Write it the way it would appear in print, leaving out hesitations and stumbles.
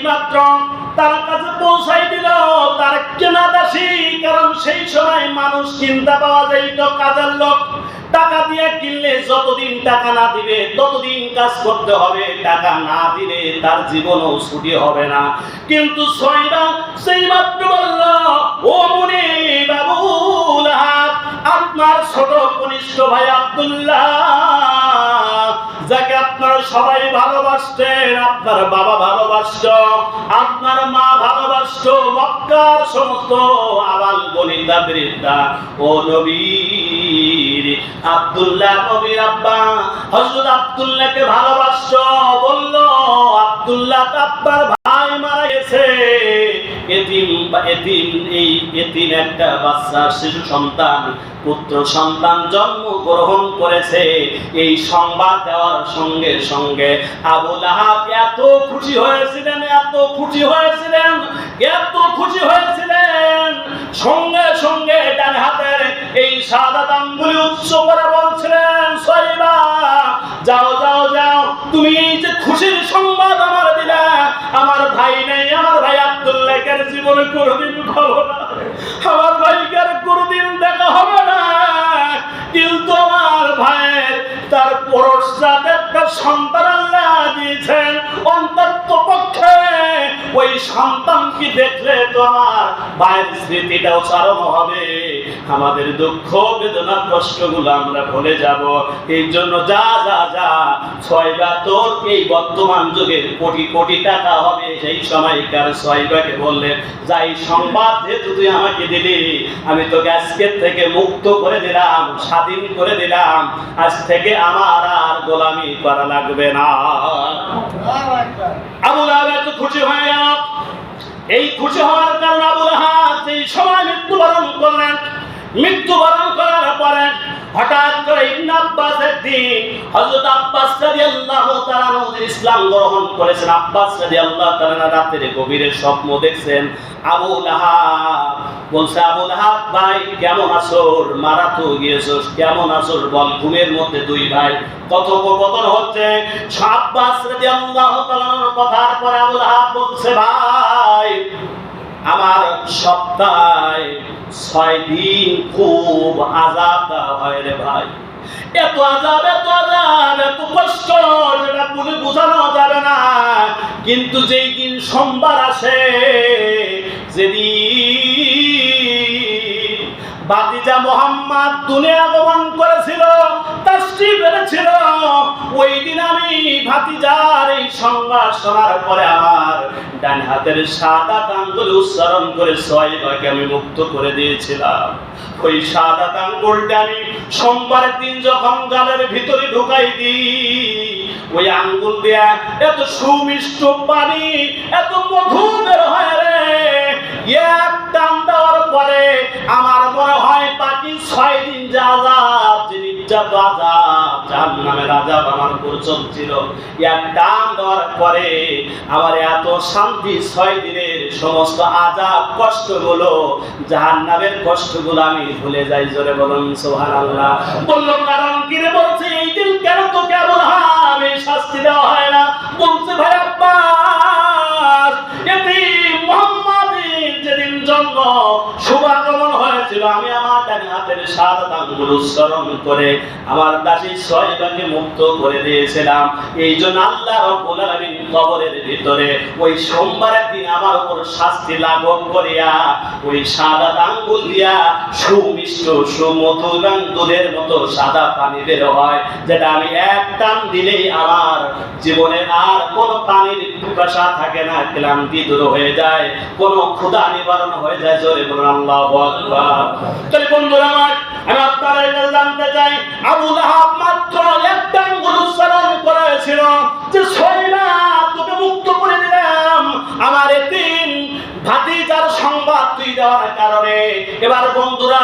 মাত্র তার কাছে পৌঁছাই দিল তার কেনা দাসী, কারণ সেই সময় মানুষ চিন্তা পাওয়া যাইত কাজের লোক, টাকা দিয়ে কিনলে যতদিন টাকা না দিবে ততদিন কাজ করতে হবে, টাকা না দিলে তার জীবনও ছুটি হবে না। কিন্তু সোয়াইবা সেই মাত্র বলল, ও মুনিব আবু লাহাব, আপনার ছোট কনিষ্ঠ ভাই আব্দুল্লাহ, যাকে আপনারা সবাই ভালোবাসতেন, আপনার বাবা ভালোবাসত, আপনার মা ভালোবাসত, মক্কার সমস্ত আবাল বনিতা বৃদ্ধা, ও নবীর আব্দুল্লাহ, নবীর আব্বা হযরত আব্দুল্লাহকে ভালোবাসত। বলল, আব্দুল্লাহ আপনার ভাই মারা গেছে, এতিম একটা বাচ্চা শিশু সন্তান, পুত্র সন্তান জন্মগ্রহণ করেছে। এই সংবাদ দেওয়ার সঙ্গে সঙ্গে আবু লাহাব এত খুশি হয়েছিলেন, সঙ্গে সঙ্গে ডান হাতের এই শাহাদাত আঙ্গুলি উচ্চ করে বলছিলেন, সোয়াইবা যাও যাও যাও, তুমি এই যে খুশির সংবাদ আমার দিলা, আমার ভাই নেই, আমার ভাই আব্দুল্লাহকে জীবনে কোনোদিন পাবো না, আমার ভাইকে আর কোনোদিন দেখা হবে না, কিন্তু আমার ভাইয়ের তার পরশাতে একটা সন্তান আল্লাহ দিয়েছেন, অন্তত পক্ষে ওই সন্তানকে দেখলে তো আমার ভাইয়ের স্মৃতিটাও চারণ হবে, আমাদের দুঃখ বেদনা কষ্টগুলো আমরা ভুলে যাব। এই জন্য যা যা যা সোয়াইবা, তোর এই বর্তমান যুগে কোটি কোটি টাকা হবে। সেই সময়কার সোয়াইবাকে বললেন, যাই সংবাদ যেহেতু তুই আমাকে দিলি, আমি তোকে আজকের থেকে মুক্ত করে দিলাম, স্বাধীন করে দিলাম, আজ থেকে আমার আর গোলামি করা লাগবে না। আবু লাহাব এত খুশি হয়ে গেল। এই খুশি হওয়ার কারণে আবু লাহাব সেই সময় মৃত্যুবরণ করলেন। মৃত্যুবরণ করার পরে হঠাৎ করে ইবনে আব্বাস একদিন, হযরত আব্বাস রাদিয়াল্লাহু তাআলা ইসলাম গ্রহণ করেছেন, আব্বাস রাদিয়াল্লাহু তাআলা রাতের গভীরে স্বপ্ন দেখছেন। আবু লাহাব বলছে, আবু লাহাব ভাই কেমন আছো, মারা তো গিয়েছস, কেমন আছো বল। ঘুমের মধ্যে দুই ভাই কথোপকথন হচ্ছে। আব্বাস রাদিয়াল্লাহু তাআলার কথার পরে আবু লাহাব বলছে, ভাই আমার সপ্তাহে 6 দিন খুব আযাব হয় রে ভাই, এত আযাব এত কষ্ট যেটা বলে বোঝানো যাবে না। কিন্তু যেই দিন সোমবার আসে, যেদিন ভাতিজা মুহাম্মদ দুনিয়া আগমন করেছিল, তাশরীফ এনেছিল, ওই দিন আমি ভাতিজার এই সংবাদ শোনার পরে আমার ডান হাতের শাহাদাত আঙ্গুল উচ্চারণ করে সোয়াইবাকে আমি মুক্ত করে দিয়েছিলাম। ওই শাহাদাত আঙ্গুলটা আমি সোমবারের দিন যখন গালের ভিতরে ঢুকাই দিই, ওই আঙ্গুল দিয়া এত সুমিষ্ট পানি, এত মধু বের হয় রে, এক টান দেওয়ার পরে আমার মনে হয় বাকি 6 দিন যা আযাব, যে নির্যাতন আযাব, জাহান্নামের আযাব আমার উপর চলছিল, এক টান দেওয়ার পরে আমার এত শান্তি, 6 দিনের সমস্ত আযাব কষ্টগুলো, জাহান্নামের কষ্টগুলো আমি ভুলে যাই। জোরে বলুন সুবহানাল্লাহ। বলল, কারণ কি রে? বলছে, এই দিন কেন তোকে আবু লাহাব এই শাস্তি দেওয়া হয় না? বলছে, ভাই আব্বাস, এতিম মুহাম্মাদের যেদিন জন্ম শুভাগমন হয়েছিল, আমি আমার ডান হাতের শাহাদাত আঙ্গুল উচ্চারণ করে আমার দাসী সোয়াইবাকে মুক্ত করে দিয়েছিলাম। এই জন্য আল্লাহ রাব্বুল আলামিন কবরের ভিতরে ওই সোমবারের দিন আমার উপর শাস্তি লাঘব করিয়া ওই শাহাদাত আঙ্গুল দিয়া সুমিষ্ট সুমধুর এবং দুধের মতো সাদা পানি বের হয়, যেটা আমি এক টান দিলেই আমার জীবনে আর কোনো পানির পিপাসা থাকে না, ক্লান্তি দূর হয়ে যায়, কোনো ক্ষুধা নিবারণ হয়ে যায়। জোরে বলুন আল্লাহু আকবার। তাহলে বন্ধুরা আমার, আমি আপনাদের কাছে জানতে চাই, আবু লাহাব মাত্র একটা আঙ্গুল উচ্চারণ করেছিল যে সোয়াইবা তোকে মুক্ত করে দিলাম, আমার এতিম ভাতিজার সংবাদ তুই দেওয়ার কারণে। এবার বন্ধুরা